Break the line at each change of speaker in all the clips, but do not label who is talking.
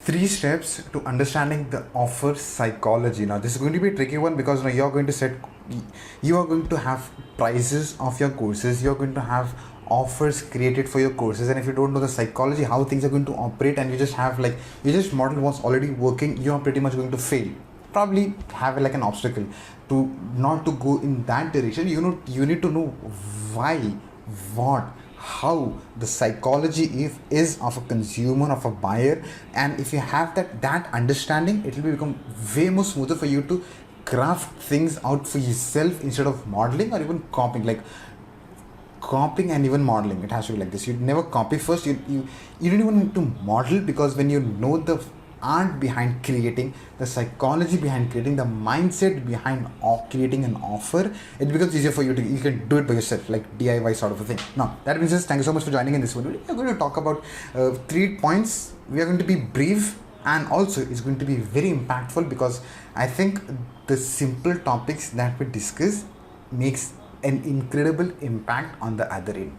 3 steps to understanding the offer psychology. Now this is going to be a tricky one because now you are going to have prices of your courses, you are going to have offers created for your courses, and if you don't know the psychology, how things are going to operate, and you just model what's already working, you are pretty much going to fail, probably have like an obstacle to not to go in that direction. You need to know why, what, how the psychology is of a consumer, of a buyer, and if you have that understanding, it will become way more smoother for you to craft things out for yourself instead of modeling or even copying. Like copying and even modeling, it has to be like this. You never copy first, you don't even need to model, because when you know the art behind creating, the psychology behind creating, the mindset behind creating an offer, it becomes easier for you to, you can do it by yourself, like DIY sort of a thing. Now that means just thank you so much for joining in this video. We are going to talk about 3 points. We are going to be brief, and also it's going to be very impactful, because I think the simple topics that we discuss makes an incredible impact on the other end.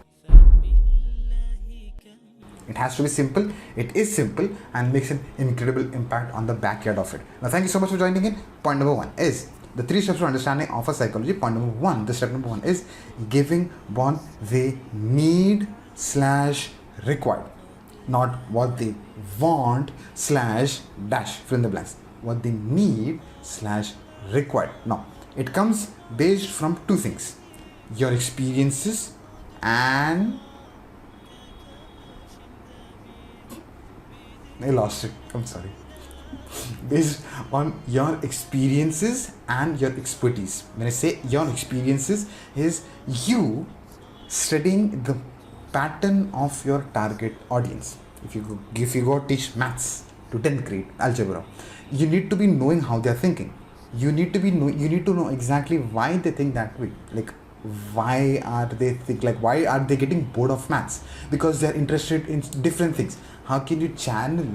It has to be simple, it is simple, and makes an incredible impact on the backyard of it. Now thank you so much for joining in. Point number 1 is the 3 steps for understanding offer psychology. Point number 1, the step number 1 is giving what they need / required, not what they want / dash, fill in the blanks. What they need / required. Now it comes based from 2 things: your experiences and I lost it, I'm sorry. Based on your experiences and your expertise. When I say your experiences, is you studying the pattern of your target audience. If you go teach maths to 10th grade algebra, you need to be knowing how they are thinking. You need to know exactly why they think that way. Like why are they getting bored of maths? Because they are interested in different things. How can you channel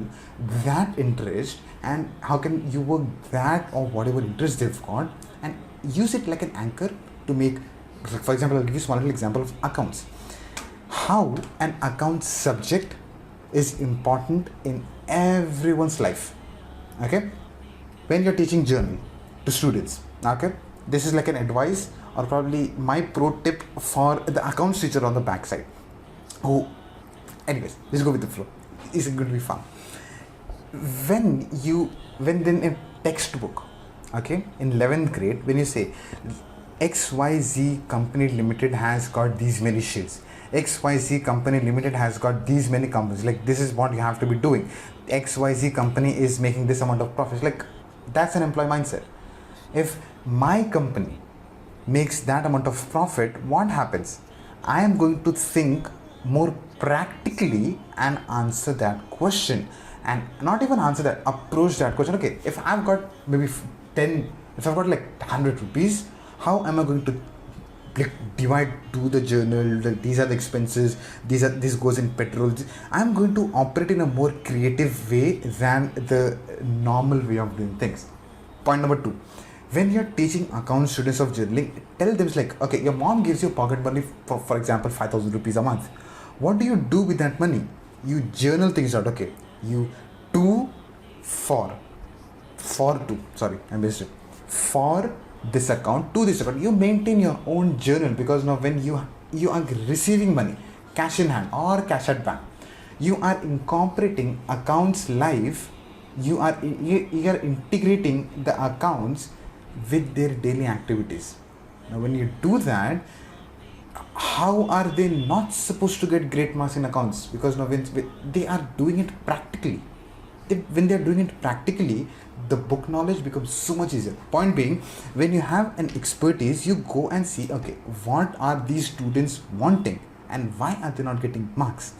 that interest, and how can you work that or whatever interest they've got and use it like an anchor to make, for example, I'll give you a small little example of accounts. How an account subject is important in everyone's life. Okay, when you're teaching journal to students, okay, this is like an advice or probably my pro tip for the accounts teacher on the backside. Oh, anyways, let's go with the flow. Is it going to be fun? When then in textbook, okay, in 11th grade, when you say XYZ Company Limited has got these many shares, XYZ Company Limited has got these many companies, like this is what you have to be doing, XYZ company is making this amount of profits, like that's an employee mindset. If my company makes that amount of profit, what happens? I am going to think more practically and answer that question, and not even answer that, approach that question. Okay, if I've got maybe if I've got like 100 rupees, how am I going to like divide to the journal, like these are the expenses, this goes in petrol. I'm going to operate in a more creative way than the normal way of doing things. Point number 2, when you're teaching account students of journaling, tell them like, okay, your mom gives you pocket money for example 5,000 rupees a month. What do you do with that money? You journal things out. Okay, you do for this account, to this account, you maintain your own journal, because now when you are receiving money cash in hand or cash at bank, you are incorporating accounts live, you are integrating the accounts with their daily activities. Now when you do that, how are they not supposed to get great marks in accounts? Because now when they are doing it practically, when they are doing it practically, the book knowledge becomes so much easier. Point being, when you have an expertise, you go and see, okay, what are these students wanting and why are they not getting marks,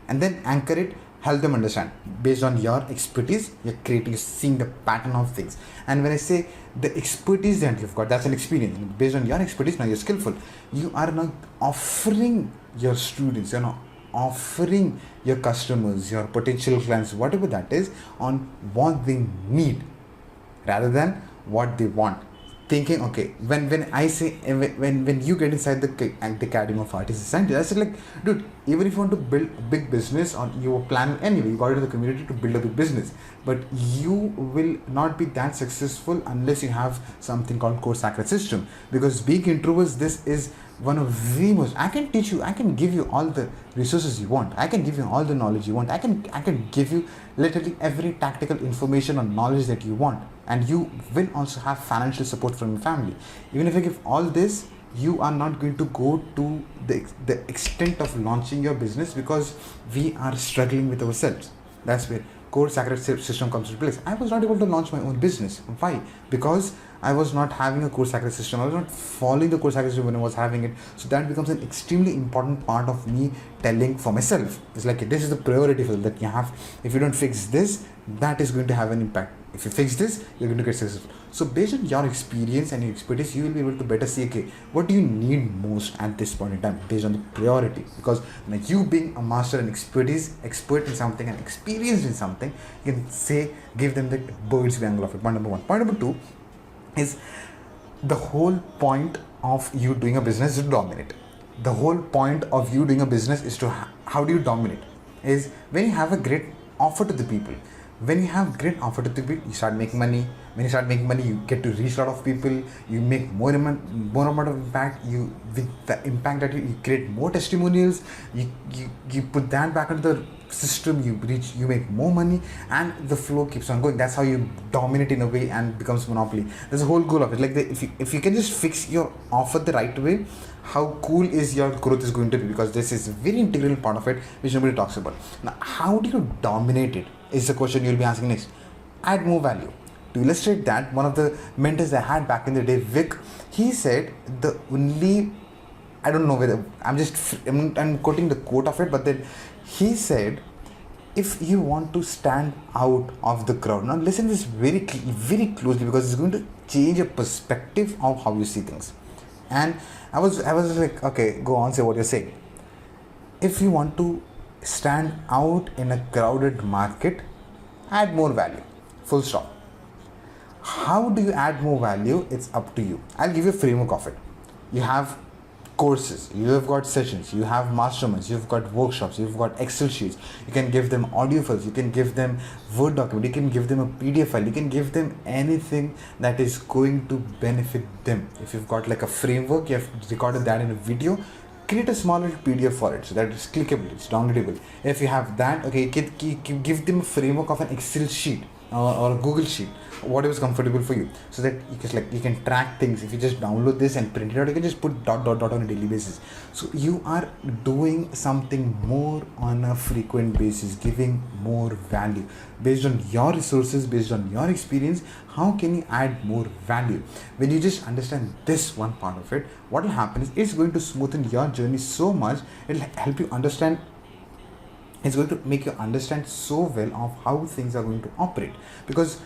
and then anchor it, help them understand. Based on your expertise, you're seeing the pattern of things. And when I say the expertise that you've got, that's an experience. Based on your expertise, now you're skillful. You are now offering your students, you're now offering your customers, your potential clients, whatever that is, on what they need rather than what they want. thinking, okay, when I say, when you get inside the Academy of Artists and Scientists, I said like, dude, even if you want to build a big business, or you were planning anyway, you got into the community to build a big business, but you will not be that successful unless you have something called core sacred system. Because being introverts, this is one of the most, I can teach you, I can give you all the resources you want, I can give you all the knowledge you want, I can give you literally every tactical information or knowledge that you want, and you will also have financial support from your family. Even if I give all this, you are not going to go to the extent of launching your business, because we are struggling with ourselves. That's where core sacred system comes into place. I was not able to launch my own business. Why? Because I was not having a core sacred system. I was not following the core sacred system when I was having it. So that becomes an extremely important part of me telling for myself. It's like, this is the priority for that you have. If you don't fix this, that is going to have an impact. If you fix this, you're going to get successful. So based on your experience and your expertise, you will be able to better see, okay, what do you need most at this point in time based on the priority. Because like, you being a master and expert in something and experienced in something, you can say, give them the bird's view angle of it. Point number one. Point number two is, the whole point of you doing a business is to dominate. The whole point of you doing a business is to, how do you dominate? Is when you have a great offer to the people. When you have great offer to the people, you start making money. When you start making money, you get to reach a lot of people. You make more amount of impact. You, with the impact that you create more testimonials. You put that back into the system. You make more money, and the flow keeps on going. That's how you dominate in a way and becomes monopoly. That's the whole goal of it. Like, if you can just fix your offer the right way, how cool is your growth is going to be, because this is a very integral part of it which nobody talks about. Now, how do you dominate it is the question you'll be asking next. Add more value. To illustrate that, one of the mentors I had back in the day, Vic, he said, the only, I don't know whether I'm quoting the quote of it, but then he said, if you want to stand out of the crowd, now listen to this very closely, because it's going to change your perspective of how you see things. And I was like, okay, go on, say what you're saying. If you want to stand out in a crowded market, add more value. Full stop. How do you add more value? It's up to you. I'll give you a framework of it. You have courses, you have got sessions, you have masterminds, you've got workshops, you've got Excel sheets. You can give them audio files, you can give them Word document, you can give them a PDF file, you can give them anything that is going to benefit them. If you've got like a framework, you have recorded that in a video, create a small little PDF for it so that it's clickable, it's downloadable. If you have that, okay, give them a framework of an Excel sheet or a Google sheet, whatever is comfortable for you, so that you can track things. If you just download this and print it out, you can just put ... on a daily basis. So you are doing something more on a frequent basis, giving more value based on your resources, based on your experience. How can you add more value? When you just understand this one part of it, what will happen is, it's going to smoothen your journey so much. It'll help you understand. It's going to make you understand so well of how things are going to operate, because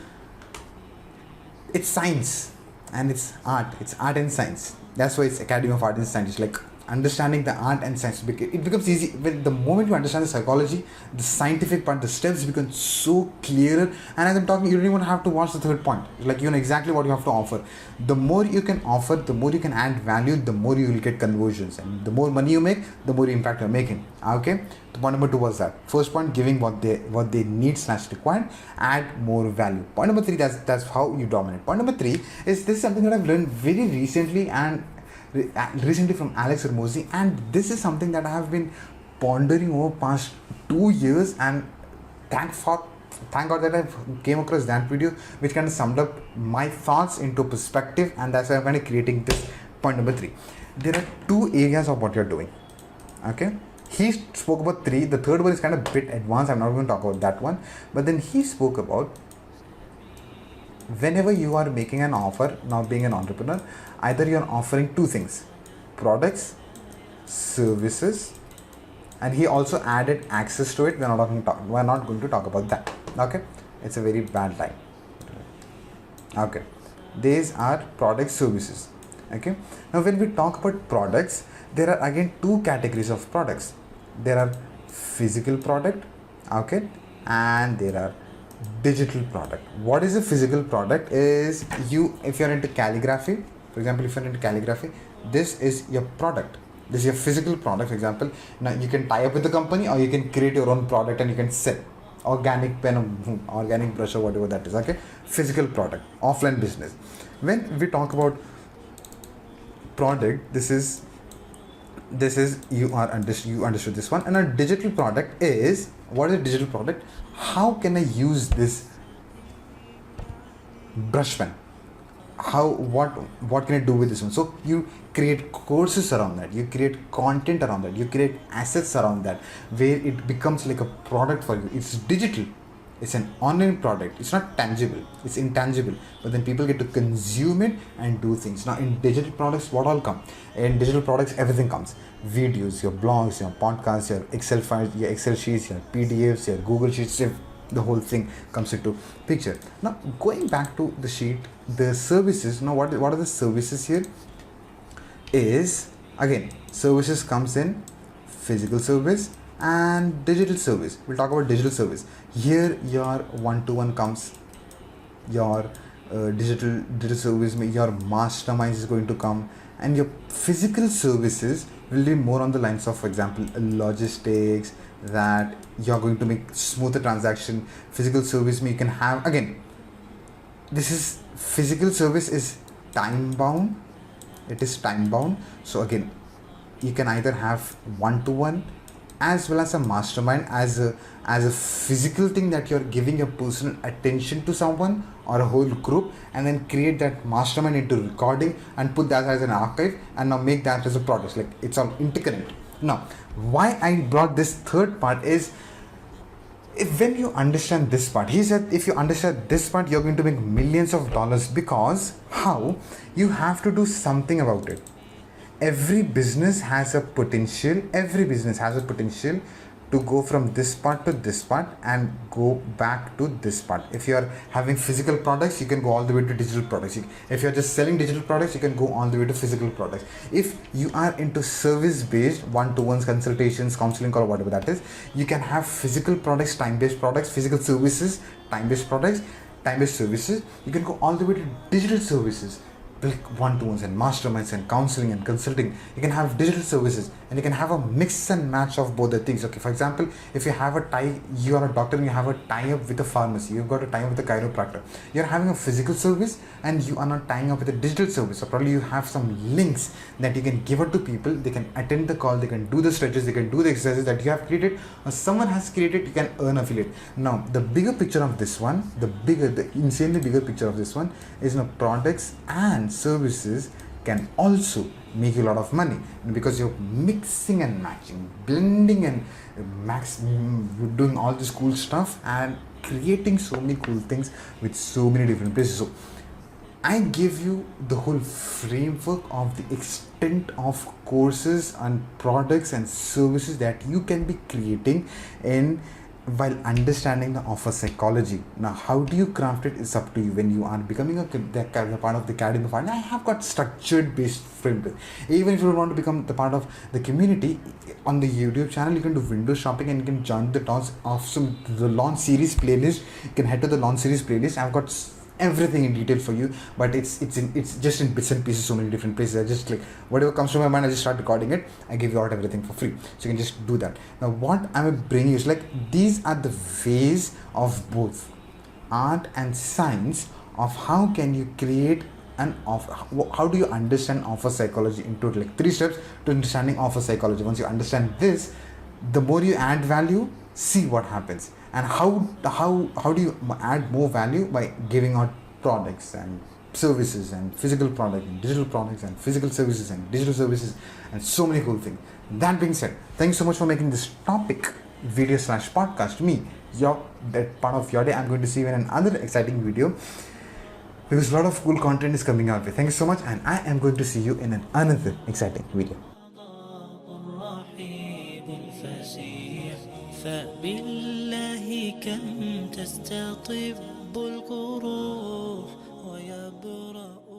it's science and it's art and science. That's why it's Academy of Art and Science. It's like understanding the art and science. It becomes easy when the moment you understand the psychology, the scientific part, the steps become so clearer. And as I'm talking, you don't even have to watch the third point. It's like, you know exactly what you have to offer. The more you can offer, the more you can add value, the more you will get conversions, and the more money you make, the more impact you're making. Okay. So point number 2 was that. First point, giving what they need / required, add more value. Point number 3, that's how you dominate. Point number 3 is, this is something that I've learned very recently from Alex Ramosi, and this is something that I have been pondering over past 2 years, and thank God that I came across that video which kind of summed up my thoughts into perspective, and that's why I'm kind of creating this point number 3. There are 2 areas of what you're doing. Okay. He spoke about 3. The third one is kind of a bit advanced. I'm not going to talk about that one. But then he spoke about, whenever you are making an offer, now being an entrepreneur, either you're offering 2 things: products, services, and he also added access to it. We're not going to talk about that. Okay. It's a very bad line. Okay. These are product services. Okay. Now when we talk about products, there are again 2 categories of products. There are physical product, okay, and there are digital product. What is a physical product? Is you, if you're into calligraphy, for example, if you're into calligraphy, this is your product. This is your physical product. For example, now you can tie up with the company, or you can create your own product and you can sell. Organic pen or organic brush or whatever that is. Okay, physical product, offline business. When we talk about product, this is you understood this one. And a digital product is, what is a digital product? How can I use this brush pen? What can I do with this one? So you create courses around that, you create content around that, you create assets around that, where it becomes like a product for you. It's digital, it's an online product, it's not tangible, it's intangible, but then people get to consume it and do things. Now in digital products, what all come? In digital products, everything comes: videos, your blogs, your podcasts, your Excel files, your Excel sheets, your PDFs, your Google Sheets, the whole thing comes into picture. Now going back to the sheet, the services. Now what are the services here? Is, again, services comes in physical service and digital service. We'll talk about digital service. Here your one-to-one comes, your digital service, your mastermind is going to come, and your physical services will be more on the lines of, for example, logistics, that you're going to make smoother transaction. Physical service you can have, again, this is physical service is time bound. It is time bound. So again, you can either have one-to-one as well as a mastermind, as a physical thing that you're giving your personal attention to someone or a whole group, and then create that mastermind into recording and put that as an archive, and now make that as a product. Like, it's all interconnected. Now why I brought this third part is, when you understand this part, he said, if you understand this part, you're going to make millions of dollars. Because how? You have to do something about it. Every business has a potential to go from this part to this part and go back to this part. If you are having physical products, you can go all the way to digital products. If you're just selling digital products, you can go all the way to physical products. If you are into service based, one-to-ones, consultations, counseling, or whatever that is, you can have physical products, time-based products, physical services, time-based products, time-based services. You can go all the way to digital services, like one-to-ones and masterminds and counseling and consulting. You can have digital services, and you can have a mix and match of both the things. Okay, for example, if you have you are a doctor and you have a tie-up with a pharmacy, you've got a tie-up with a chiropractor, you're having a physical service and you are not tying up with a digital service. So probably you have some links that you can give it to people. They can attend the call, they can do the stretches, they can do the exercises that you have created or someone has created. You can earn affiliate. Now the bigger picture of this one, the insanely bigger picture of this one is, products and services can also make you a lot of money, because you're mixing and matching, blending and doing all this cool stuff and creating so many cool things with so many different places. So I give you the whole framework of the extent of courses and products and services that you can be creating in while understanding the offer psychology. Now how do you craft it is up to you. When you are becoming the part of the academy, I have got structured based framework. Even if you don't want to become the part of the community, on the YouTube channel you can do window shopping and you can join the launch series playlist. You can head to the launch series playlist. I've got everything in detail for you, but it's just in bits and pieces, so many different places. I just whatever comes to my mind, I just start recording it. I give you out everything for free, so you can just do that. Now what I'm bringing is these are the ways of both art and science of how can you create an offer. How do you understand offer psychology in total? 3 steps to understanding offer psychology. Once you understand this, the more you add value, see what happens. And how do you add more value? By giving out products and services and physical products and digital products and physical services and digital services and so many cool things. That being said, thank you so much for making this topic video / podcast that part of your day. I'm going to see you in another exciting video, because a lot of cool content is coming out. Thank you so much, and I am going to see you in another exciting video.
فبالله كم تستطب القروح ويبرأ